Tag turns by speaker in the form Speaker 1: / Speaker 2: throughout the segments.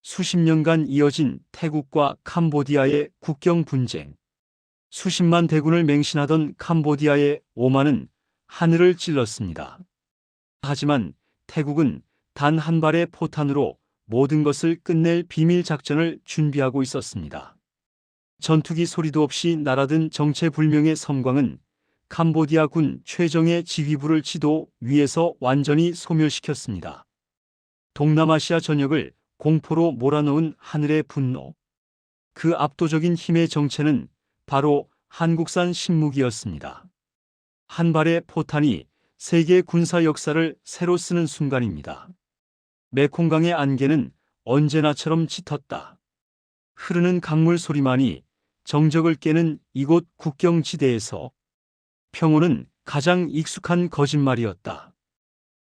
Speaker 1: 수십 년간 이어진 태국과 캄보디아의 국경 분쟁. 수십만 대군을 맹신하던 캄보디아의 오만은 하늘을 찔렀습니다. 하지만 태국은 단 한 발의 포탄으로 모든 것을 끝낼 비밀 작전을 준비하고 있었습니다. 전투기 소리도 없이 날아든 정체불명의 섬광은 캄보디아 군 최정예 지휘부를 지도 위에서 완전히 소멸시켰습니다. 동남아시아 전역을 공포로 몰아넣은 하늘의 분노. 그 압도적인 힘의 정체는 바로 한국산 신무기였습니다. 한 발의 포탄이 세계 군사 역사를 새로 쓰는 순간입니다. 메콩강의 안개는 언제나처럼 짙었다. 흐르는 강물 소리만이 정적을 깨는 이곳 국경지대에서 평온은 가장 익숙한 거짓말이었다.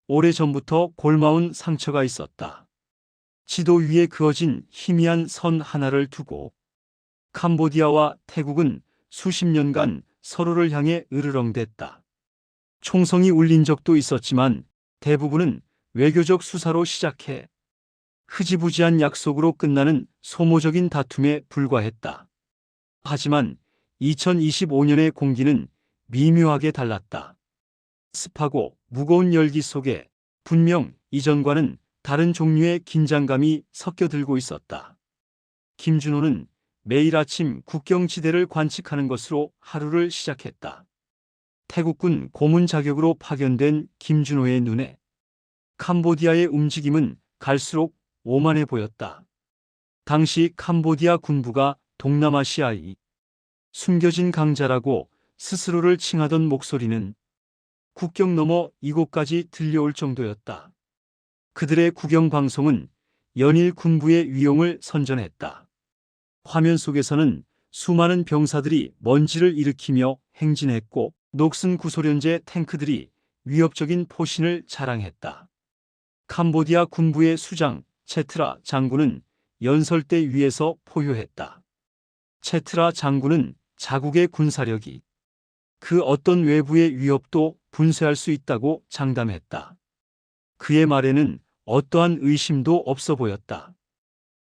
Speaker 1: 오래전부터 골마온 상처가 있었다. 지도 위에 그어진 희미한 선 하나를 두고 캄보디아와 태국은 수십 년간 서로를 향해 으르렁댔다. 총성이 울린 적도 있었지만 대부분은 외교적 수사로 시작해 흐지부지한 약속으로 끝나는 소모적인 다툼에 불과했다. 하지만 2025년의 공기는 미묘하게 달랐다. 습하고 무거운 열기 속에 분명 이전과는 다른 종류의 긴장감이 섞여들고 있었다. 김준호는 매일 아침 국경지대를 관측하는 것으로 하루를 시작했다. 태국군 고문 자격으로 파견된 김준호의 눈에 캄보디아의 움직임은 갈수록 오만해 보였다. 당시 캄보디아 군부가 동남아시아의 숨겨진 강자라고 스스로를 칭하던 목소리는 국경 너머 이곳까지 들려올 정도였다. 그들의 국영 방송은 연일 군부의 위용을 선전했다. 화면 속에서는 수많은 병사들이 먼지를 일으키며 행진했고 녹슨 구소련제 탱크들이 위협적인 포신을 자랑했다. 캄보디아 군부의 수장 체트라 장군은 연설대 위에서 포효했다. 체트라 장군은 자국의 군사력이 그 어떤 외부의 위협도 분쇄할 수 있다고 장담했다. 그의 말에는 어떠한 의심도 없어 보였다.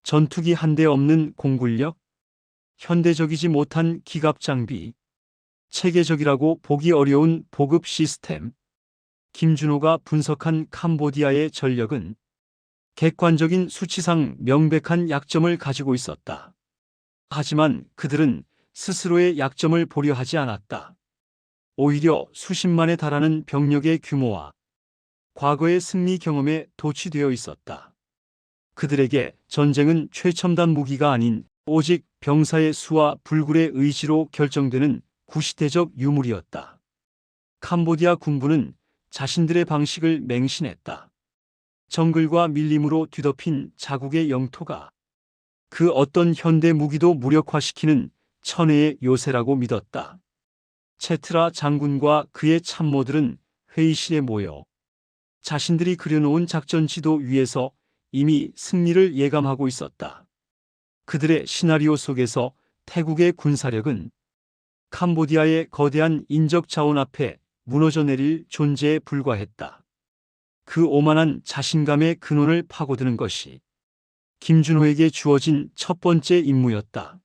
Speaker 1: 전투기 한 대 없는 공군력, 현대적이지 못한 기갑 장비, 체계적이라고 보기 어려운 보급 시스템. 김준호가 분석한 캄보디아의 전력은 객관적인 수치상 명백한 약점을 가지고 있었다. 하지만 그들은 스스로의 약점을 보려 하지 않았다. 오히려 수십만에 달하는 병력의 규모와 과거의 승리 경험에 도취되어 있었다. 그들에게 전쟁은 최첨단 무기가 아닌 오직 병사의 수와 불굴의 의지로 결정되는 구시대적 유물이었다. 캄보디아 군부는 자신들의 방식을 맹신했다. 정글과 밀림으로 뒤덮인 자국의 영토가 그 어떤 현대 무기도 무력화시키는 천혜의 요새라고 믿었다. 체트라 장군과 그의 참모들은 회의실에 모여 자신들이 그려놓은 작전 지도 위에서 이미 승리를 예감하고 있었다. 그들의 시나리오 속에서 태국의 군사력은 캄보디아의 거대한 인적 자원 앞에 무너져 내릴 존재에 불과했다. 그 오만한 자신감의 근원을 파고드는 것이 김준호에게 주어진 첫 번째 임무였다.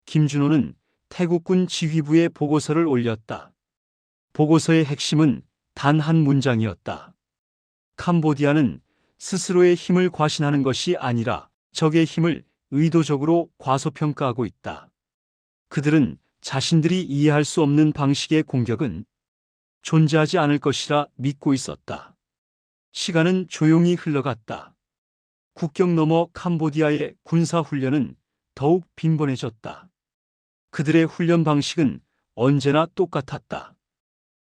Speaker 1: 김준호는 태국군 지휘부에 보고서를 올렸다. 보고서의 핵심은 단 한 문장이었다. 캄보디아는 스스로의 힘을 과신하는 것이 아니라 적의 힘을 의도적으로 과소평가하고 있다. 그들은 자신들이 이해할 수 없는 방식의 공격은 존재하지 않을 것이라 믿고 있었다. 시간은 조용히 흘러갔다. 국경 너머 캄보디아의 군사훈련은 더욱 빈번해졌다. 그들의 훈련 방식은 언제나 똑같았다.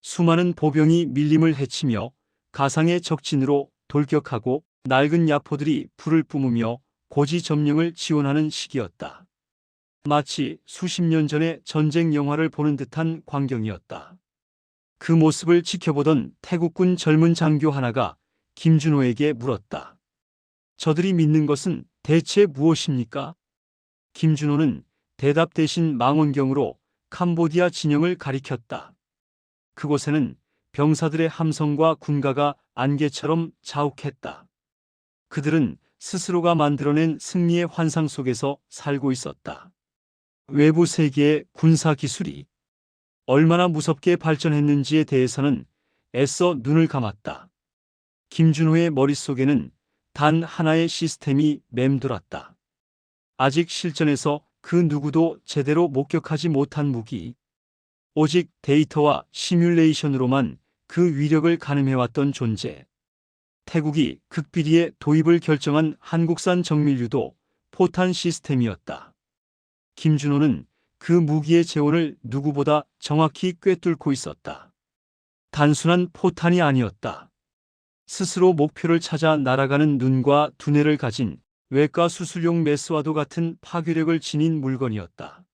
Speaker 1: 수많은 보병이 밀림을 헤치며 가상의 적진으로 돌격하고 낡은 야포들이 불을 뿜으며 고지점령을 지원하는 시기였다. 마치 수십 년 전의 전쟁 영화를 보는 듯한 광경이었다. 그 모습을 지켜보던 태국군 젊은 장교 하나가 김준호에게 물었다. 저들이 믿는 것은 대체 무엇입니까? 김준호는 대답 대신 망원경으로 캄보디아 진영을 가리켰다. 그곳에는 병사들의 함성과 군가가 안개처럼 자욱했다. 그들은 스스로가 만들어낸 승리의 환상 속에서 살고 있었다. 외부 세계의 군사 기술이 얼마나 무섭게 발전했는지에 대해서는 애써 눈을 감았다. 김준호의 머릿속에는 단 하나의 시스템이 맴돌았다. 아직 실전에서 그 누구도 제대로 목격하지 못한 무기. 오직 데이터와 시뮬레이션으로만 그 위력을 가늠해왔던 존재. 태국이 극비리의 도입을 결정한 한국산 정밀유도 포탄 시스템이었다. 김준호는 그 무기의 재원을 누구보다 정확히 꿰뚫고 있었다. 단순한 포탄이 아니었다. 스스로 목표를 찾아 날아가는 눈과 두뇌를 가진 외과 수술용 메스와도 같은 파괴력을 지닌 물건이었다.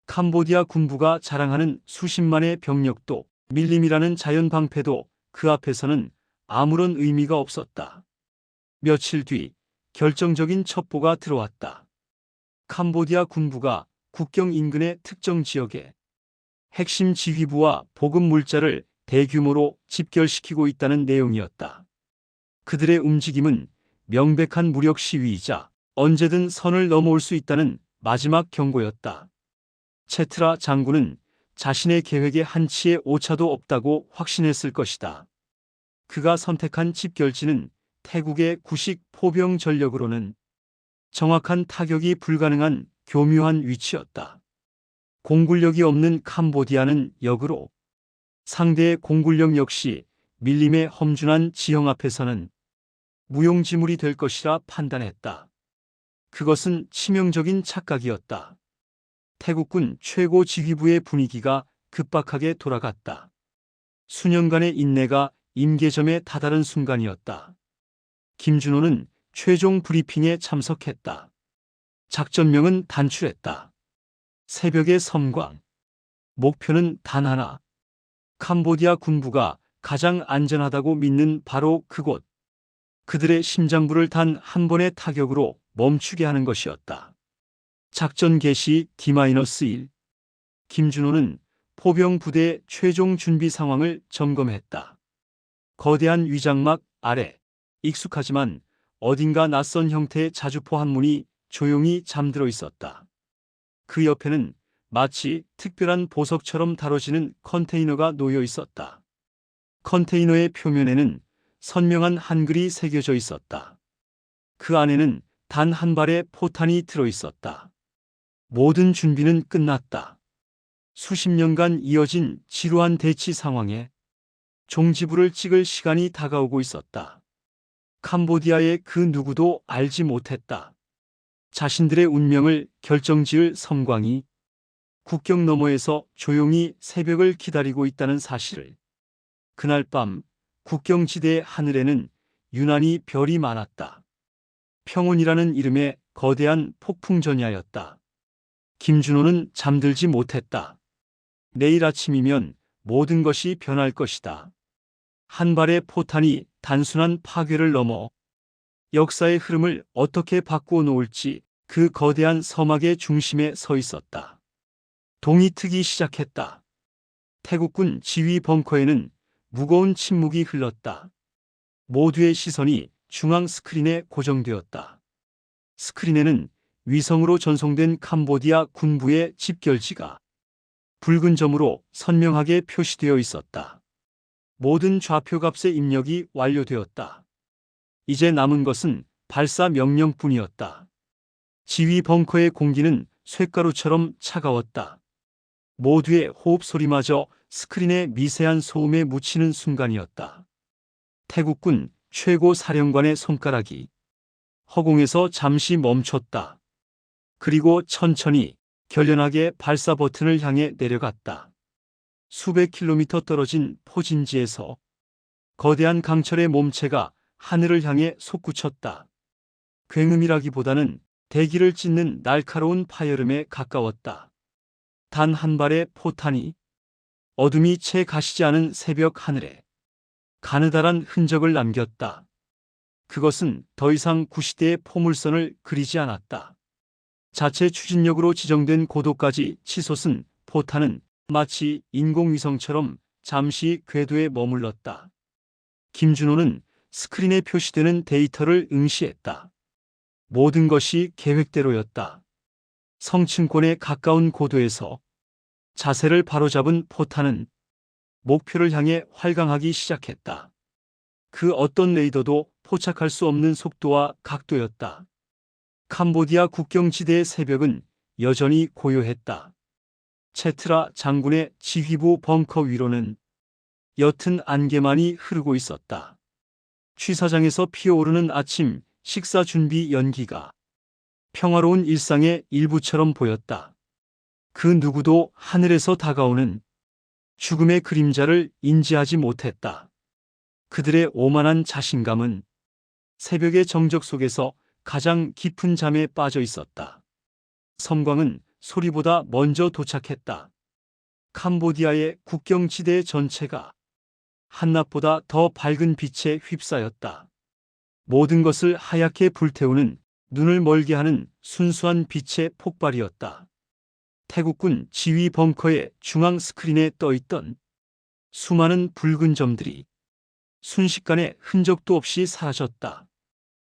Speaker 1: 캄보디아 군부가 자랑하는 수십만의 병력도 밀림이라는 자연 방패도 그 앞에서는 아무런 의미가 없었다. 며칠 뒤 결정적인 첩보가 들어왔다. 캄보디아 군부가 국경 인근의 특정 지역에 핵심 지휘부와 보급 물자를 대규모로 집결시키고 있다는 내용이었다. 그들의 움직임은 명백한 무력 시위이자 언제든 선을 넘어올 수 있다는 마지막 경고였다. 체트라 장군은 자신의 계획에 한치의 오차도 없다고 확신했을 것이다. 그가 선택한 집결지는 태국의 구식 포병 전력으로는 정확한 타격이 불가능한 교묘한 위치였다. 공굴력이 없는 캄보디아는 역으로 상대의 공굴력 역시 밀림의 험준한 지형 앞에서는 무용지물이 될 것이라 판단했다. 그것은 치명적인 착각이었다. 태국군 최고 지휘부의 분위기가 급박하게 돌아갔다. 수년간의 인내가 임계점에 다다른 순간이었다. 김준호는 최종 브리핑에 참석했다. 작전명은 단출했다. 새벽의 섬광. 목표는 단 하나. 캄보디아 군부가 가장 안전하다고 믿는 바로 그곳. 그들의 심장부를 단 한 번의 타격으로 멈추게 하는 것이었다. 작전 개시 D-1. 김준호는 포병 부대의 최종 준비 상황을 점검했다. 거대한 위장막 아래 익숙하지만 어딘가 낯선 형태의 자주포 한 문이 조용히 잠들어 있었다. 그 옆에는 마치 특별한 보석처럼 다뤄지는 컨테이너가 놓여 있었다. 컨테이너의 표면에는 선명한 한글이 새겨져 있었다. 그 안에는 단 한 발의 포탄이 들어 있었다. 모든 준비는 끝났다. 수십 년간 이어진 지루한 대치 상황에 종지부를 찍을 시간이 다가오고 있었다. 캄보디아의 그 누구도 알지 못했다. 자신들의 운명을 결정지을 섬광이 국경 너머에서 조용히 새벽을 기다리고 있다는 사실을. 그날 밤 국경지대의 하늘에는 유난히 별이 많았다. 평온이라는 이름의 거대한 폭풍전야였다. 김준호는 잠들지 못했다. 내일 아침이면 모든 것이 변할 것이다. 한 발의 포탄이 단순한 파괴를 넘어 역사의 흐름을 어떻게 바꾸어 놓을지 그 거대한 서막의 중심에 서 있었다. 동이 트기 시작했다. 태국군 지휘 벙커에는 무거운 침묵이 흘렀다. 모두의 시선이 중앙 스크린에 고정되었다. 스크린에는 위성으로 전송된 캄보디아 군부의 집결지가 붉은 점으로 선명하게 표시되어 있었다. 모든 좌표 값의 입력이 완료되었다. 이제 남은 것은 발사 명령뿐이었다. 지휘 벙커의 공기는 쇳가루처럼 차가웠다. 모두의 호흡 소리마저 스크린의 미세한 소음에 묻히는 순간이었다. 태국군 최고 사령관의 손가락이 허공에서 잠시 멈췄다. 그리고 천천히 결연하게 발사 버튼을 향해 내려갔다. 수백 킬로미터 떨어진 포진지에서 거대한 강철의 몸체가 하늘을 향해 솟구쳤다. 굉음이라기보다는 대기를 찢는 날카로운 파열음에 가까웠다. 단 한 발의 포탄이 어둠이 채 가시지 않은 새벽 하늘에 가느다란 흔적을 남겼다. 그것은 더 이상 구시대의 포물선을 그리지 않았다. 자체 추진력으로 지정된 고도까지 치솟은 포탄은 마치 인공위성처럼 잠시 궤도에 머물렀다. 김준호는 스크린에 표시되는 데이터를 응시했다. 모든 것이 계획대로였다. 성층권에 가까운 고도에서 자세를 바로잡은 포탄은 목표를 향해 활강하기 시작했다. 그 어떤 레이더도 포착할 수 없는 속도와 각도였다. 캄보디아 국경지대의 새벽은 여전히 고요했다. 체트라 장군의 지휘부 벙커 위로는 옅은 안개만이 흐르고 있었다. 취사장에서 피어오르는 아침 식사 준비 연기가 평화로운 일상의 일부처럼 보였다. 그 누구도 하늘에서 다가오는 죽음의 그림자를 인지하지 못했다. 그들의 오만한 자신감은 새벽의 정적 속에서 가장 깊은 잠에 빠져 있었다. 섬광은 소리보다 먼저 도착했다. 캄보디아의 국경지대 전체가 한낮보다 더 밝은 빛에 휩싸였다. 모든 것을 하얗게 불태우는, 눈을 멀게 하는 순수한 빛의 폭발이었다. 태국군 지휘 벙커의 중앙 스크린에 떠있던 수많은 붉은 점들이 순식간에 흔적도 없이 사라졌다.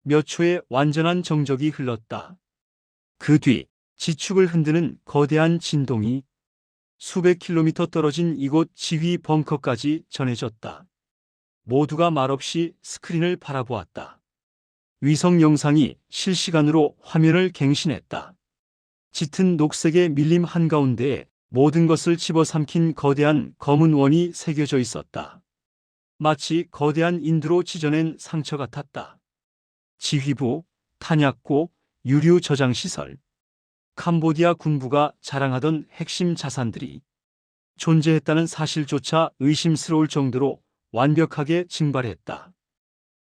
Speaker 1: 몇 초의 완전한 정적이 흘렀다. 그 뒤 지축을 흔드는 거대한 진동이 수백 킬로미터 떨어진 이곳 지휘 벙커까지 전해졌다. 모두가 말없이 스크린을 바라보았다. 위성 영상이 실시간으로 화면을 갱신했다. 짙은 녹색의 밀림 한가운데에 모든 것을 집어삼킨 거대한 검은 원이 새겨져 있었다. 마치 거대한 인두로 찢어낸 상처 같았다. 지휘부, 탄약고, 유류 저장시설, 캄보디아 군부가 자랑하던 핵심 자산들이 존재했다는 사실조차 의심스러울 정도로 완벽하게 증발했다.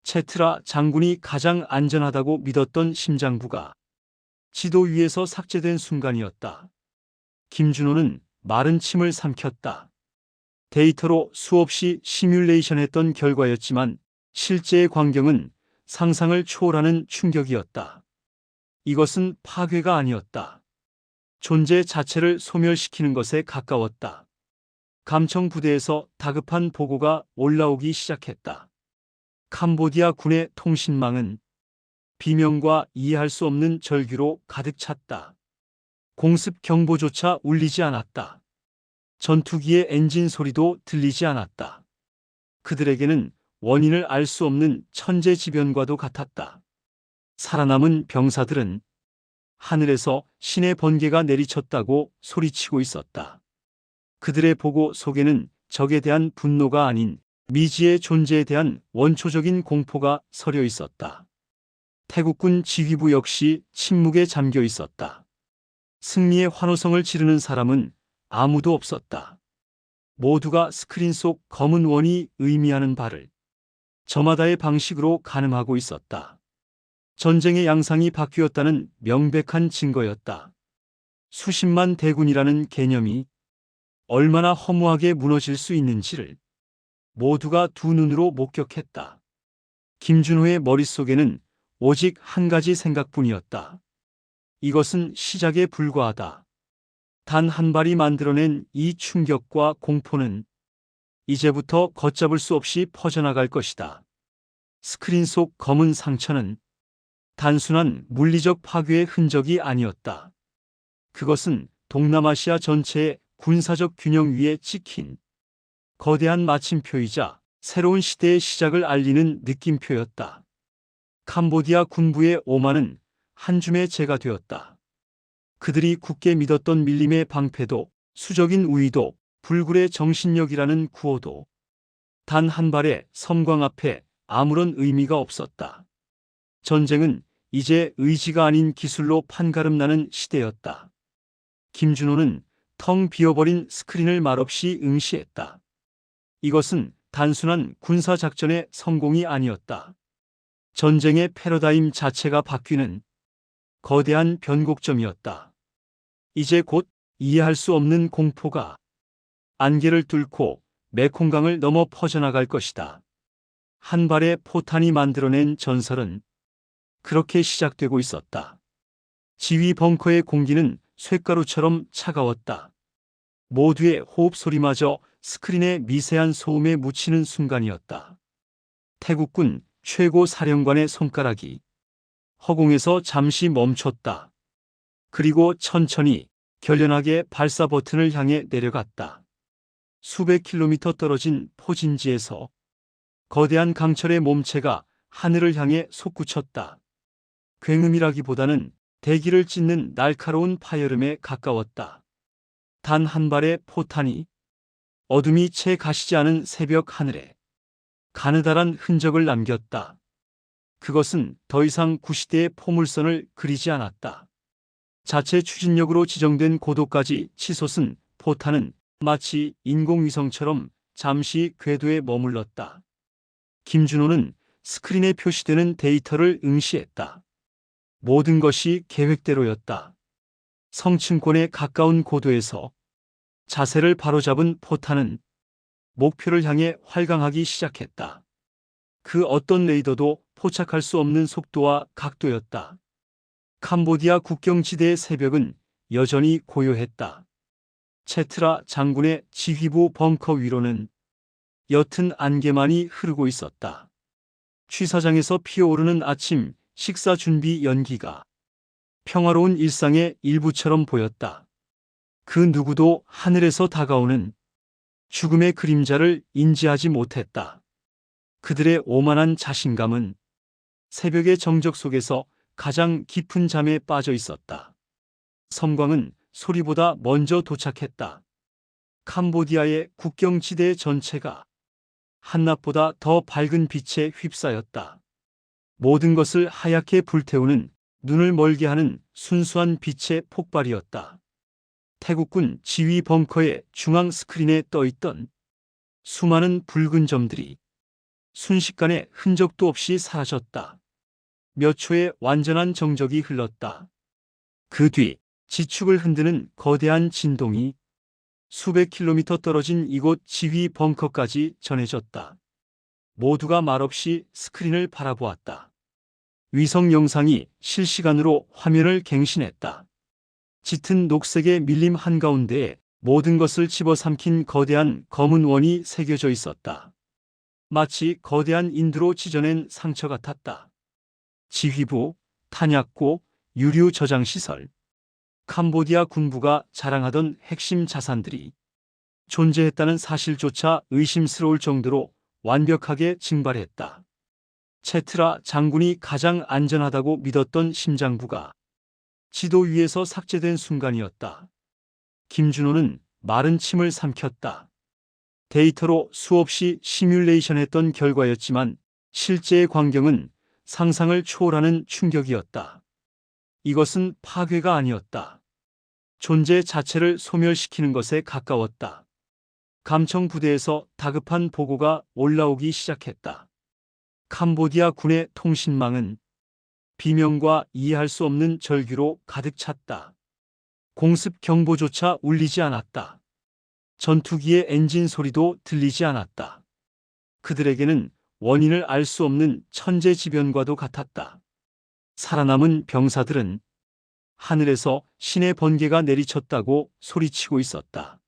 Speaker 1: 체트라 장군이 가장 안전하다고 믿었던 심장부가 지도 위에서 삭제된 순간이었다. 김준호는 마른 침을 삼켰다. 데이터로 수없이 시뮬레이션했던 결과였지만 실제의 광경은 상상을 초월하는 충격이었다. 이것은 파괴가 아니었다. 존재 자체를 소멸시키는 것에 가까웠다. 감청 부대에서 다급한 보고가 올라오기 시작했다. 캄보디아 군의 통신망은 비명과 이해할 수 없는 절규로 가득 찼다. 공습 경보조차 울리지 않았다. 전투기의 엔진 소리도 들리지 않았다. 그들에게는 원인을 알 수 없는 천재지변과도 같았다. 살아남은 병사들은 하늘에서 신의 번개가 내리쳤다고 소리치고 있었다. 그들의 보고 속에는 적에 대한 분노가 아닌 미지의 존재에 대한 원초적인 공포가 서려 있었다. 태국군 지휘부 역시 침묵에 잠겨 있었다. 승리의 환호성을 지르는 사람은 아무도 없었다. 모두가 스크린 속 검은 원이 의미하는 바를 저마다의 방식으로 가늠하고 있었다. 전쟁의 양상이 바뀌었다는 명백한 증거였다. 수십만 대군이라는 개념이 얼마나 허무하게 무너질 수 있는지를 모두가 두 눈으로 목격했다. 김준호의 머릿속에는 오직 한 가지 생각뿐이었다. 이것은 시작에 불과하다. 단 한 발이 만들어낸 이 충격과 공포는 이제부터 걷잡을 수 없이 퍼져나갈 것이다. 스크린 속 검은 상처는 단순한 물리적 파괴의 흔적이 아니었다. 그것은 동남아시아 전체의 군사적 균형 위에 찍힌 거대한 마침표이자 새로운 시대의 시작을 알리는 느낌표였다. 캄보디아 군부의 오만은 한 줌의 재가 되었다. 그들이 굳게 믿었던 밀림의 방패도, 수적인 우위도, 불굴의 정신력이라는 구호도 단 한 발의 섬광 앞에 아무런 의미가 없었다. 전쟁은 이제 의지가 아닌 기술로 판가름나는 시대였다. 김준호는 텅 비어버린 스크린을 말없이 응시했다. 이것은 단순한 군사작전의 성공이 아니었다. 전쟁의 패러다임 자체가 바뀌는 거대한 변곡점이었다. 이제 곧 이해할 수 없는 공포가 안개를 뚫고 메콩강을 넘어 퍼져나갈 것이다. 한 발의 포탄이 만들어낸 전설은 그렇게 시작되고 있었다. 지휘 벙커의 공기는 쇳가루처럼 차가웠다. 모두의 호흡 소리마저 스크린의 미세한 소음에 묻히는 순간이었다. 태국군 최고 사령관의 손가락이 허공에서 잠시 멈췄다. 그리고 천천히 결연하게 발사 버튼을 향해 내려갔다. 수백 킬로미터 떨어진 포진지에서 거대한 강철의 몸체가 하늘을 향해 솟구쳤다. 굉음이라기보다는 대기를 찢는 날카로운 파열음에 가까웠다. 단 한 발의 포탄이 어둠이 채 가시지 않은 새벽 하늘에 가느다란 흔적을 남겼다. 그것은 더 이상 구시대의 포물선을 그리지 않았다. 자체 추진력으로 지정된 고도까지 치솟은 포탄은 마치 인공위성처럼 잠시 궤도에 머물렀다. 김준호는 스크린에 표시되는 데이터를 응시했다. 모든 것이 계획대로였다. 성층권에 가까운 고도에서 자세를 바로잡은 포탄은 목표를 향해 활강하기 시작했다. 그 어떤 레이더도 포착할 수 없는 속도와 각도였다. 캄보디아 국경지대의 새벽은 여전히 고요했다. 체트라 장군의 지휘부 벙커 위로는 옅은 안개만이 흐르고 있었다. 취사장에서 피어오르는 아침 식사 준비 연기가 평화로운 일상의 일부처럼 보였다. 그 누구도 하늘에서 다가오는 죽음의 그림자를 인지하지 못했다. 그들의 오만한 자신감은 새벽의 정적 속에서 가장 깊은 잠에 빠져 있었다. 섬광은 소리보다 먼저 도착했다. 캄보디아의 국경지대 전체가 한낮보다 더 밝은 빛에 휩싸였다. 모든 것을 하얗게 불태우는 눈을 멀게 하는 순수한 빛의 폭발이었다. 태국군 지휘 벙커의 중앙 스크린에 떠있던 수많은 붉은 점들이 순식간에 흔적도 없이 사라졌다. 몇 초의 완전한 정적이 흘렀다. 그 뒤 지축을 흔드는 거대한 진동이 수백 킬로미터 떨어진 이곳 지휘 벙커까지 전해졌다. 모두가 말없이 스크린을 바라보았다. 위성 영상이 실시간으로 화면을 갱신했다. 짙은 녹색의 밀림 한가운데에 모든 것을 집어삼킨 거대한 검은 원이 새겨져 있었다. 마치 거대한 인두로 찢어낸 상처 같았다. 지휘부, 탄약고, 유류 저장시설, 캄보디아 군부가 자랑하던 핵심 자산들이 존재했다는 사실조차 의심스러울 정도로 완벽하게 증발했다. 체트라 장군이 가장 안전하다고 믿었던 심장부가 지도 위에서 삭제된 순간이었다. 김준호는 마른 침을 삼켰다. 데이터로 수없이 시뮬레이션했던 결과였지만 실제의 광경은 상상을 초월하는 충격이었다. 이것은 파괴가 아니었다. 존재 자체를 소멸시키는 것에 가까웠다. 감청 부대에서 다급한 보고가 올라오기 시작했다. 캄보디아 군의 통신망은 비명과 이해할 수 없는 절규로 가득 찼다. 공습 경보조차 울리지 않았다. 전투기의 엔진 소리도 들리지 않았다. 그들에게는 원인을 알 수 없는 천재지변과도 같았다. 살아남은 병사들은 하늘에서 신의 번개가 내리쳤다고 소리치고 있었다.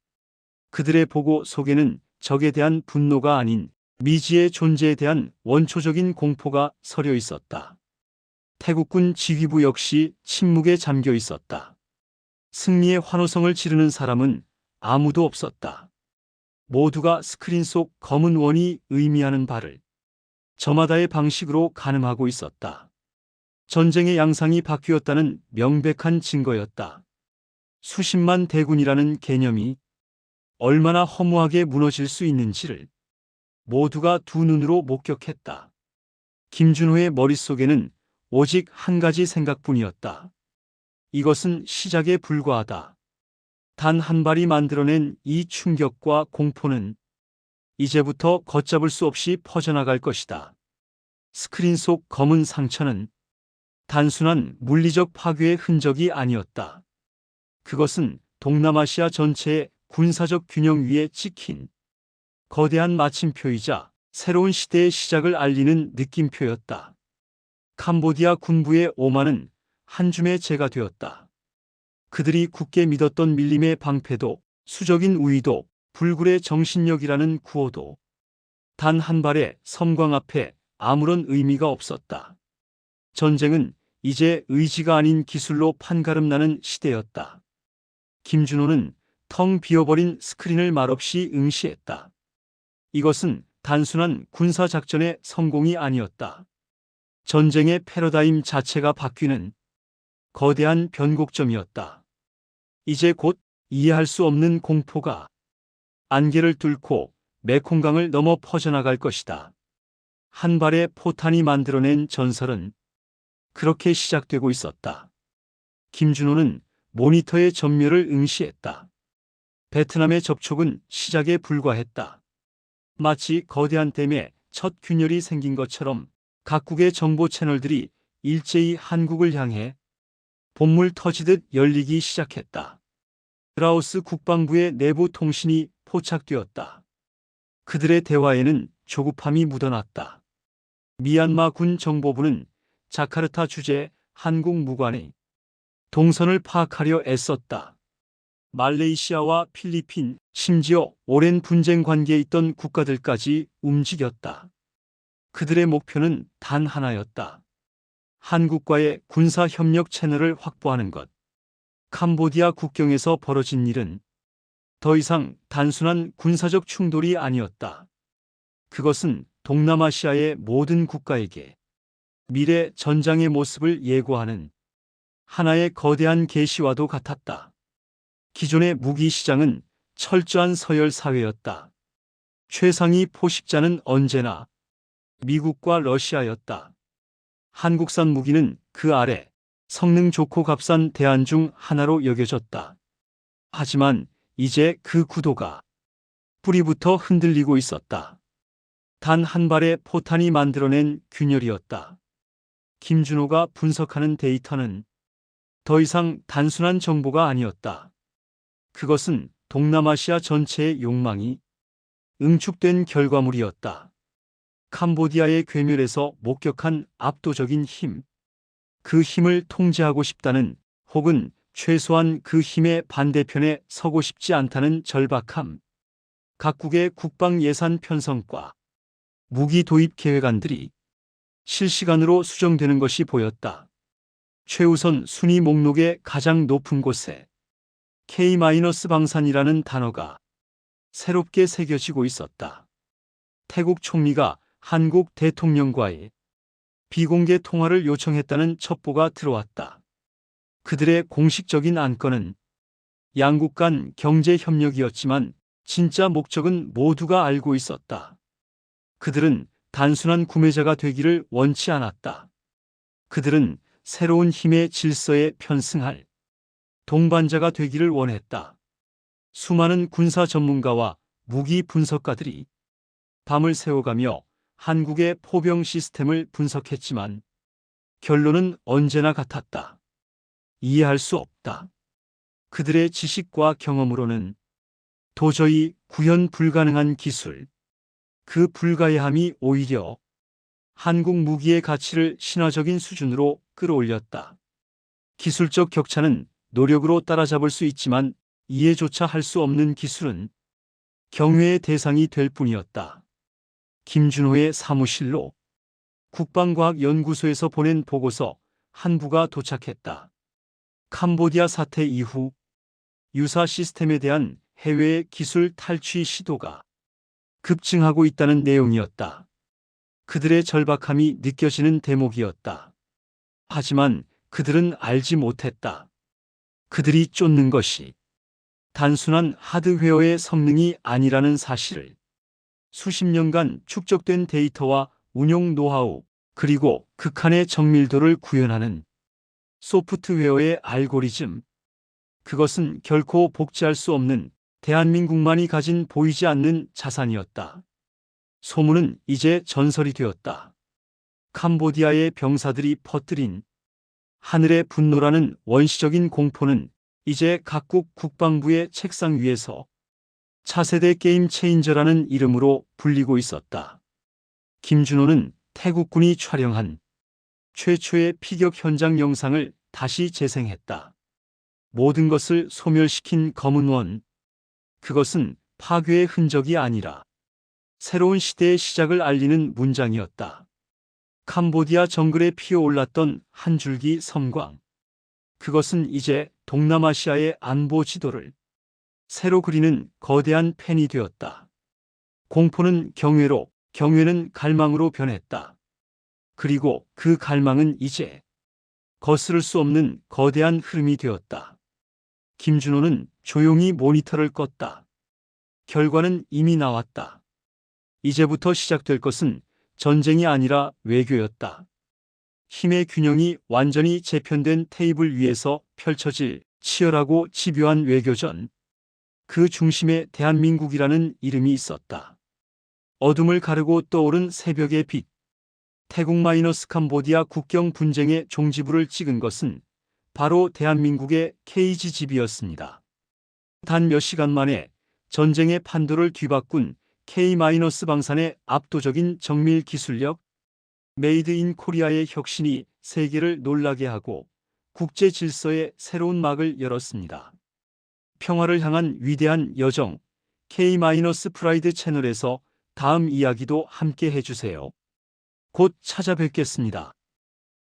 Speaker 1: 그들의 보고 속에는 적에 대한 분노가 아닌 미지의 존재에 대한 원초적인 공포가 서려 있었다. 태국군 지휘부 역시 침묵에 잠겨 있었다. 승리의 환호성을 지르는 사람은 아무도 없었다. 모두가 스크린 속 검은 원이 의미하는 바를 저마다의 방식으로 가늠하고 있었다. 전쟁의 양상이 바뀌었다는 명백한 증거였다. 수십만 대군이라는 개념이 얼마나 허무하게 무너질 수 있는지를 모두가 두 눈으로 목격했다. 김준호의 머릿속에는 오직 한 가지 생각뿐이었다. 이것은 시작에 불과하다. 단 한 발이 만들어낸 이 충격과 공포는 이제부터 걷잡을 수 없이 퍼져나갈 것이다. 스크린 속 검은 상처는 단순한 물리적 파괴의 흔적이 아니었다. 그것은 동남아시아 전체의 군사적 균형 위에 찍힌 거대한 마침표이자 새로운 시대의 시작을 알리는 느낌표였다. 캄보디아 군부의 오만은 한 줌의 재가 되었다. 그들이 굳게 믿었던 밀림의 방패도 수적인 우위도 불굴의 정신력이라는 구호도 단 한 발의 섬광 앞에 아무런 의미가 없었다. 전쟁은 이제 의지가 아닌 기술로 판가름나는 시대였다. 김준호는 텅 비어버린 스크린을 말없이 응시했다. 이것은 단순한 군사작전의 성공이 아니었다. 전쟁의 패러다임 자체가 바뀌는 거대한 변곡점이었다. 이제 곧 이해할 수 없는 공포가 안개를 뚫고 메콩강을 넘어 퍼져나갈 것이다. 한 발의 포탄이 만들어낸 전설은 그렇게 시작되고 있었다. 김준호는 모니터의 전멸을 응시했다. 베트남의 접촉은 시작에 불과했다. 마치 거대한 댐에 첫 균열이 생긴 것처럼 각국의 정보 채널들이 일제히 한국을 향해 본물 터지듯 열리기 시작했다. 라오스 국방부의 내부 통신이 포착되었다. 그들의 대화에는 조급함이 묻어났다. 미얀마 군 정보부는 자카르타 주재 한국 무관의 동선을 파악하려 애썼다. 말레이시아와 필리핀, 심지어 오랜 분쟁 관계에 있던 국가들까지 움직였다. 그들의 목표는 단 하나였다. 한국과의 군사협력 채널을 확보하는 것. 캄보디아 국경에서 벌어진 일은 더 이상 단순한 군사적 충돌이 아니었다. 그것은 동남아시아의 모든 국가에게 미래 전장의 모습을 예고하는 하나의 거대한 계시와도 같았다. 기존의 무기 시장은 철저한 서열 사회였다. 최상위 포식자는 언제나 미국과 러시아였다. 한국산 무기는 그 아래 성능 좋고 값싼 대안 중 하나로 여겨졌다. 하지만 이제 그 구도가 뿌리부터 흔들리고 있었다. 단 한 발의 포탄이 만들어낸 균열이었다. 김준호가 분석하는 데이터는 더 이상 단순한 정보가 아니었다. 그것은 동남아시아 전체의 욕망이 응축된 결과물이었다. 캄보디아의 괴멸에서 목격한 압도적인 힘, 그 힘을 통제하고 싶다는 혹은 최소한 그 힘의 반대편에 서고 싶지 않다는 절박함, 각국의 국방 예산 편성과 무기 도입 계획안들이 실시간으로 수정되는 것이 보였다. 최우선 순위 목록의 가장 높은 곳에 K-방산이라는 단어가 새롭게 새겨지고 있었다. 태국 총리가 한국 대통령과의 비공개 통화를 요청했다는 첩보가 들어왔다. 그들의 공식적인 안건은 양국 간 경제 협력이었지만 진짜 목적은 모두가 알고 있었다. 그들은 단순한 구매자가 되기를 원치 않았다. 그들은 새로운 힘의 질서에 편승할 동반자가 되기를 원했다. 수많은 군사 전문가와 무기 분석가들이 밤을 새워가며 한국의 포병 시스템을 분석했지만 결론은 언제나 같았다. 이해할 수 없다. 그들의 지식과 경험으로는 도저히 구현 불가능한 기술, 그 불가해함이 오히려 한국 무기의 가치를 신화적인 수준으로 끌어올렸다. 기술적 격차는 노력으로 따라잡을 수 있지만 이해조차 할 수 없는 기술은 경외의 대상이 될 뿐이었다. 김준호의 사무실로 국방과학연구소에서 보낸 보고서 한 부가 도착했다. 캄보디아 사태 이후 유사 시스템에 대한 해외의 기술 탈취 시도가 급증하고 있다는 내용이었다. 그들의 절박함이 느껴지는 대목이었다. 하지만 그들은 알지 못했다. 그들이 쫓는 것이 단순한 하드웨어의 성능이 아니라는 사실을. 수십 년간 축적된 데이터와 운용 노하우, 그리고 극한의 정밀도를 구현하는 소프트웨어의 알고리즘. 그것은 결코 복제할 수 없는 대한민국만이 가진 보이지 않는 자산이었다. 소문은 이제 전설이 되었다. 캄보디아의 병사들이 퍼뜨린 하늘의 분노라는 원시적인 공포는 이제 각국 국방부의 책상 위에서 차세대 게임 체인저라는 이름으로 불리고 있었다. 김준호는 태국군이 촬영한 최초의 피격 현장 영상을 다시 재생했다. 모든 것을 소멸시킨 검은 원. 그것은 파괴의 흔적이 아니라 새로운 시대의 시작을 알리는 문장이었다. 캄보디아 정글에 피어올랐던 한 줄기 섬광. 그것은 이제 동남아시아의 안보 지도를 새로 그리는 거대한 펜이 되었다. 공포는 경외로, 경외는 갈망으로 변했다. 그리고 그 갈망은 이제 거스를 수 없는 거대한 흐름이 되었다. 김준호는 조용히 모니터를 껐다. 결과는 이미 나왔다. 이제부터 시작될 것은 전쟁이 아니라 외교였다. 힘의 균형이 완전히 재편된 테이블 위에서 펼쳐질 치열하고 집요한 외교전. 그 중심에 대한민국이라는 이름이 있었다. 어둠을 가르고 떠오른 새벽의 빛. 태국-캄보디아 국경 분쟁의 종지부를 찍은 것은 바로 대한민국의 KGGB였습니다. 단 몇 시간 만에 전쟁의 판도를 뒤바꾼 K-방산의 압도적인 정밀 기술력, 메이드 인 코리아의 혁신이 세계를 놀라게 하고 국제 질서의 새로운 막을 열었습니다. 평화를 향한 위대한 여정, K-프라이드 채널에서 다음 이야기도 함께 해주세요. 곧 찾아뵙겠습니다.